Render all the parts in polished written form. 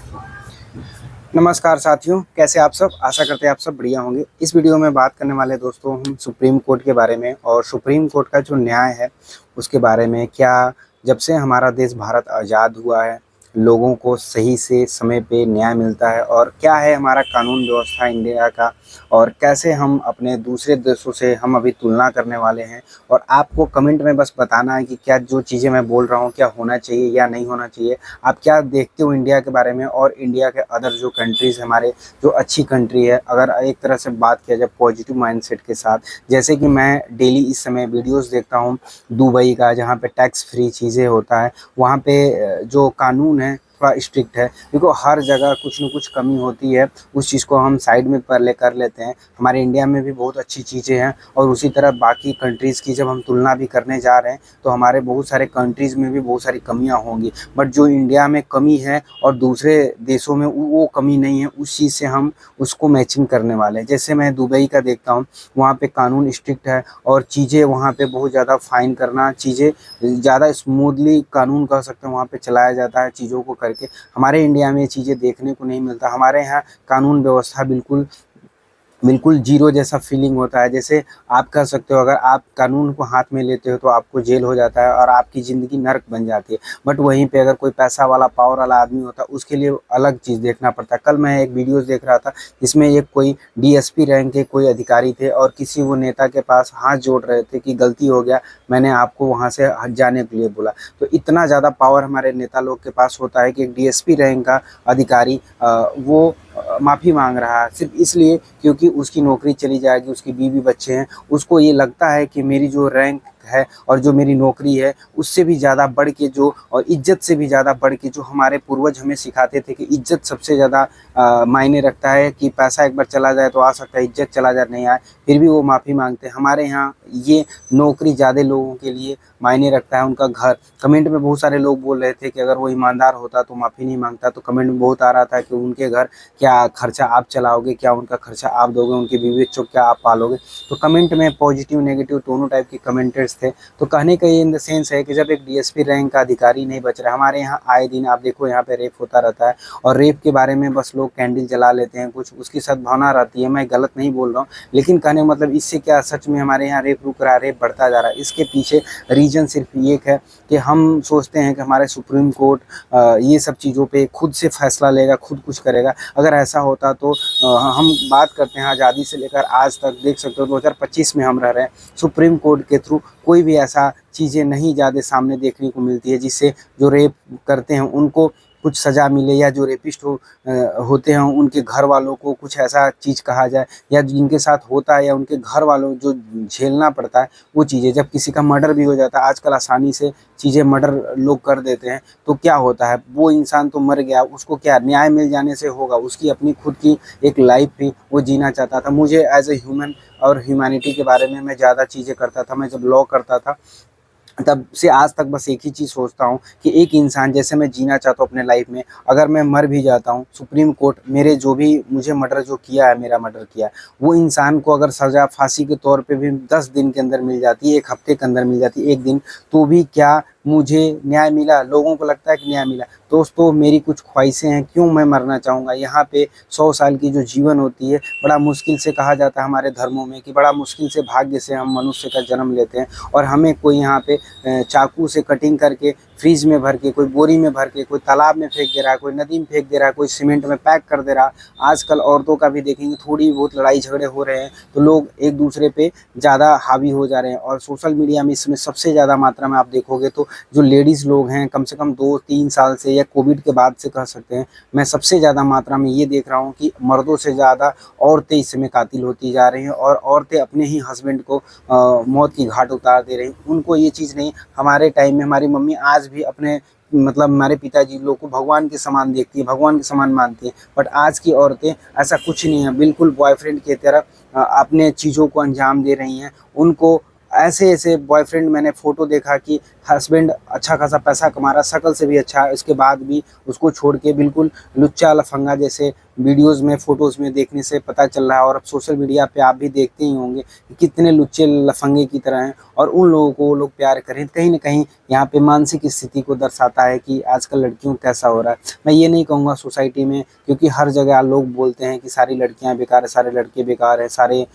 नमस्कार साथियों, कैसे आप सब। आशा करते हैं आप सब बढ़िया होंगे। इस वीडियो में बात करने वाले दोस्तों हम सुप्रीम कोर्ट के बारे में और सुप्रीम कोर्ट का जो न्याय है उसके बारे में। क्या जब से हमारा देश भारत आज़ाद हुआ है लोगों को सही से समय पे न्याय मिलता है, और क्या है हमारा कानून व्यवस्था इंडिया का, और कैसे हम अपने दूसरे देशों से हम अभी तुलना करने वाले हैं। और आपको कमेंट में बस बताना है कि क्या जो चीज़ें मैं बोल रहा हूँ क्या होना चाहिए या नहीं होना चाहिए। आप क्या देखते हो इंडिया के बारे में और इंडिया के अदर जो कंट्रीज़ हमारे जो अच्छी कंट्री है, अगर एक तरह से बात किया जाए पॉजिटिव माइंडसेट के साथ। जैसे कि मैं डेली इस समय वीडियोस देखता हूँ दुबई का, जहाँ पे टैक्स फ्री चीज़ें होता है, वहाँ पे जो कानून है थोड़ा स्ट्रिक्ट है। देखो हर जगह कुछ न कुछ कमी होती है, उस चीज़ को हम साइड में पहले कर लेते हैं। हमारे इंडिया में भी बहुत अच्छी चीज़ें हैं, और उसी तरह बाकी कंट्रीज़ की जब हम तुलना भी करने जा रहे हैं तो हमारे बहुत सारे कंट्रीज़ में भी बहुत सारी कमियाँ होंगी। बट जो इंडिया में कमी है और दूसरे देशों में वो कमी नहीं है, उस चीज़ से हम उसको मैचिंग करने वाले हैं। जैसे मैं दुबई का देखता हूँ, वहाँ पे कानून स्ट्रिक्ट है और चीज़ें वहाँ पे बहुत ज़्यादा फाइन करना, चीज़ें ज़्यादा स्मूथली कानून कह सकते हैं वहाँ पे चलाया जाता है चीज़ों को करके। हमारे इंडिया में ये चीज़ें देखने को नहीं मिलता। हमारे यहाँ कानून व्यवस्था बिल्कुल बिल्कुल जीरो जैसा फीलिंग होता है। जैसे आप कह सकते हो अगर आप कानून को हाथ में लेते हो तो आपको जेल हो जाता है और आपकी ज़िंदगी नर्क बन जाती है। बट वहीं पे अगर कोई पैसा वाला पावर वाला आदमी होता है उसके लिए अलग चीज़ देखना पड़ता है। कल मैं एक वीडियोस देख रहा था जिसमें एक कोई डीएसपी रैंक के कोई अधिकारी थे और किसी वो नेता के पास हाथ जोड़ रहे थे कि गलती हो गया, मैंने आपको वहाँ से हट जाने के लिए बोला। तो इतना ज़्यादा पावर हमारे नेता लोग के पास होता है कि एक डीएसपी रैंक का अधिकारी वो माफ़ी मांग रहा है सिर्फ इसलिए क्योंकि उसकी नौकरी चली जाएगी, उसकी बीवी बच्चे हैं। उसको ये लगता है कि मेरी जो रैंक है और जो मेरी नौकरी है उससे भी ज़्यादा बढ़ के जो, और इज्जत से भी ज़्यादा बढ़ के जो हमारे पूर्वज हमें सिखाते थे कि इज्जत सबसे ज़्यादा मायने रखता है। कि पैसा एक बार चला जाए तो आ सकता है, इज्जत चला जाए नहीं आए, फिर भी वो माफ़ी मांगते हैं। हमारे यहाँ ये नौकरी ज़्यादा लोगों के लिए मायने रखता है, उनका घर। कमेंट में बहुत सारे लोग बोल रहे थे कि अगर वो ईमानदार होता तो माफ़ी नहीं मांगता। तो कमेंट में बहुत आ रहा था कि उनके घर क्या खर्चा आप चलाओगे, क्या उनका खर्चा आप दोगे, उनके बीवी बच्चों क्या आप पालोगे। तो कमेंट में पॉजिटिव नेगेटिव दोनों टाइप के कमेंटर्स थे। तो कहने का ये इन द सेंस है कि जब एक डीएसपी रैंक का अधिकारी नहीं बच रहा, हमारे यहाँ आए दिन आप देखो यहाँ पे रेप होता रहता है, और रेप के बारे में बस लोग कैंडल जला लेते हैं, कुछ उसकी सद्भावना रहती है। मैं गलत नहीं बोल रहा हूँ, लेकिन कहने का मतलब इससे क्या सच में हमारे यहाँ रेप रुक रहा है, रेप बढ़ता जा रहा है। इसके पीछे रीजन सिर्फ एक है कि हम सोचते हैं कि हमारे सुप्रीम कोर्ट ये सब चीज़ों पे खुद से फैसला लेगा, खुद कुछ करेगा। अगर ऐसा होता तो हम बात करते हैं आज़ादी से लेकर आज तक, देख सकते हो 2025 में हम रह रहे हैं, सुप्रीम कोर्ट के थ्रू कोई भी ऐसा चीज़ें नहीं ज़्यादा सामने देखने को मिलती है जिससे जो रेप करते हैं उनको कुछ सज़ा मिले, या जो रेपिस्ट होते हैं उनके घर वालों को कुछ ऐसा चीज़ कहा जाए, या जिनके साथ होता है या उनके घर वालों जो झेलना पड़ता है वो चीज़ें। जब किसी का मर्डर भी हो जाता है आजकल आसानी से चीज़ें मर्डर लोग कर देते हैं, तो क्या होता है वो इंसान तो मर गया, उसको क्या न्याय मिल जाने से होगा? उसकी अपनी खुद की एक लाइफ भी वो जीना चाहता था। मुझे एज ए ह्यूमन और ह्यूमैनिटी के बारे में मैं ज़्यादा चीज़ें करता था। मैं जब लॉ करता था तब से आज तक बस एक ही चीज़ सोचता हूँ कि एक इंसान जैसे मैं जीना चाहता हूँ अपने लाइफ में, अगर मैं मर भी जाता हूँ, सुप्रीम कोर्ट मेरे जो भी मुझे मर्डर जो किया है, मेरा मर्डर किया है, वो इंसान को अगर सज़ा फांसी के तौर पे भी 10 दिन के अंदर मिल जाती है, 1 हफ्ते के अंदर मिल जाती है, 1 दिन, तो भी क्या मुझे न्याय मिला? लोगों को लगता है कि न्याय मिला। दोस्तों मेरी कुछ ख्वाहिशें हैं, क्यों मैं मरना चाहूँगा? यहाँ पे 100 साल की जो जीवन होती है, बड़ा मुश्किल से कहा जाता है हमारे धर्मों में कि बड़ा मुश्किल से भाग्य से हम मनुष्य का जन्म लेते हैं, और हमें कोई यहाँ पे चाकू से कटिंग करके फ्रीज में भर के, कोई बोरी में भर के, कोई तालाब में फेंक दे रहा है, कोई नदी में फेंक दे रहा है, कोई सीमेंट में पैक कर दे रहा है। आजकल औरतों का भी देखेंगे थोड़ी बहुत लड़ाई झगड़े हो रहे हैं तो लोग एक दूसरे पे ज़्यादा हावी हो जा रहे हैं। और सोशल मीडिया में इसमें सबसे ज़्यादा मात्रा में आप देखोगे तो जो लेडीज़ लोग हैं कम से कम 2-3 साल से, या कोविड के बाद से कह सकते हैं, मैं सबसे ज़्यादा मात्रा में ये देख रहा हूँ कि मर्दों से ज़्यादा औरतें इस समय कातिल होती जा रही हैं, और औरतें अपने ही हस्बैंड को मौत की घाट उतार दे रही। उनको ये चीज़ नहीं, हमारे टाइम में हमारी मम्मी आज भी अपने मतलब हमारे पिताजी लोग को भगवान के समान देखती है, भगवान के समान मानती है। बट आज की औरतें ऐसा कुछ नहीं है, बिल्कुल बॉयफ्रेंड की तरह अपने चीज़ों को अंजाम दे रही हैं। उनको ऐसे ऐसे बॉयफ्रेंड, मैंने फ़ोटो देखा कि हस्बैंड अच्छा खासा पैसा कमा रहा है, शक्ल से भी अच्छा है, उसके बाद भी उसको छोड़ के बिल्कुल लुच्चा लफंगा जैसे वीडियोज़ में, फ़ोटोज़ में देखने से पता चल रहा है। और अब सोशल मीडिया पे आप भी देखते ही होंगे कि कितने लुच्चे लफंगे की तरह हैं और उन लोगों को वो लोग प्यार करें। कहीं न कहीं यहाँ पे मानसिक स्थिति को दर्शाता है कि आजकल लड़कियों को कैसा हो रहा है। मैं ये नहीं कहूँगा सोसाइटी में, क्योंकि हर जगह लोग बोलते हैं कि सारी लड़कियाँ बेकार है, सारे लड़के बेकार हैं, सारे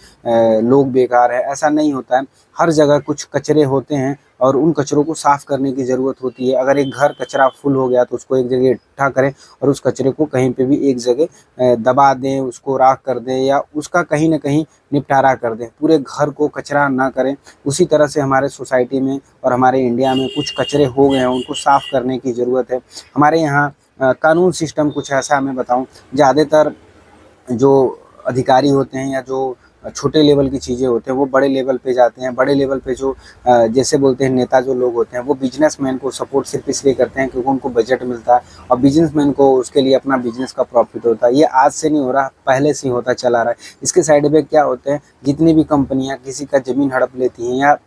लोग बेकार है, ऐसा नहीं होता है। हर जगह कुछ कचरे होते हैं और उन कचरों को साफ़ करने की ज़रूरत होती है। अगर एक घर कचरा फुल हो गया तो उसको एक जगह इकट्ठा करें और उस कचरे को कहीं पे भी एक जगह दबा दें, उसको राख कर दें या उसका कहीं न कहीं निपटारा कर दें। पूरे घर को कचरा ना करें। उसी तरह से हमारे सोसाइटी में और हमारे इंडिया में कुछ कचरे हो गए हैं, उनको साफ़ करने की ज़रूरत है। हमारे यहाँ कानून सिस्टम कुछ ऐसा मैं बताऊँ, ज़्यादातर जो अधिकारी होते हैं या जो छोटे लेवल की चीज़ें होते हैं वो बड़े लेवल पे जाते हैं। बड़े लेवल पे जो जैसे बोलते हैं नेता जो लोग होते हैं वो बिजनेसमैन को सपोर्ट सिर्फ इसलिए करते हैं क्योंकि उनको बजट मिलता है और बिजनेसमैन को उसके लिए अपना बिजनेस का प्रॉफिट होता है। ये आज से नहीं हो रहा, पहले से ही होता चला रहा है। इसके साइड इफेक्ट क्या होते हैं, जितनी भी कंपनियां किसी का ज़मीन हड़प लेती हैं या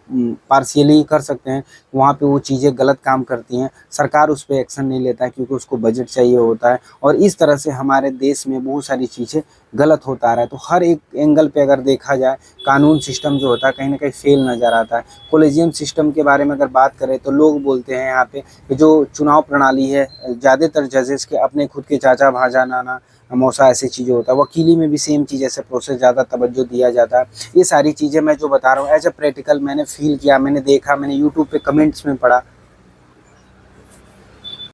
पार्शियली कर सकते हैं, वहाँ पे वो चीज़ें गलत काम करती हैं, सरकार उस पर एक्शन नहीं लेता है क्योंकि उसको बजट चाहिए होता है। और इस तरह से हमारे देश में बहुत सारी चीज़ें गलत होता आ रहा है। तो हर एक एंगल पे अगर देखा जाए कानून सिस्टम जो होता है कहीं न कहीं फेल नज़र आता है। कोलेजियम सिस्टम के बारे में अगर बात करें तो लोग बोलते हैं यहाँ पे कि जो चुनाव प्रणाली है ज़्यादातर जजेस के अपने खुद के चाचा, भांजा, नाना, मौसा ऐसी चीज़ें होता है। वकीली में भी सेम चीज़ ऐसे प्रोसेस ज़्यादा तवज्जो दिया जाता है। ये सारी चीज़ें मैं जो बता रहा हूँ एज़ अ प्रैक्टिकल मैंने फ़ील किया, मैंने देखा, मैंने यूट्यूब पे कमेंट्स में पढ़ा।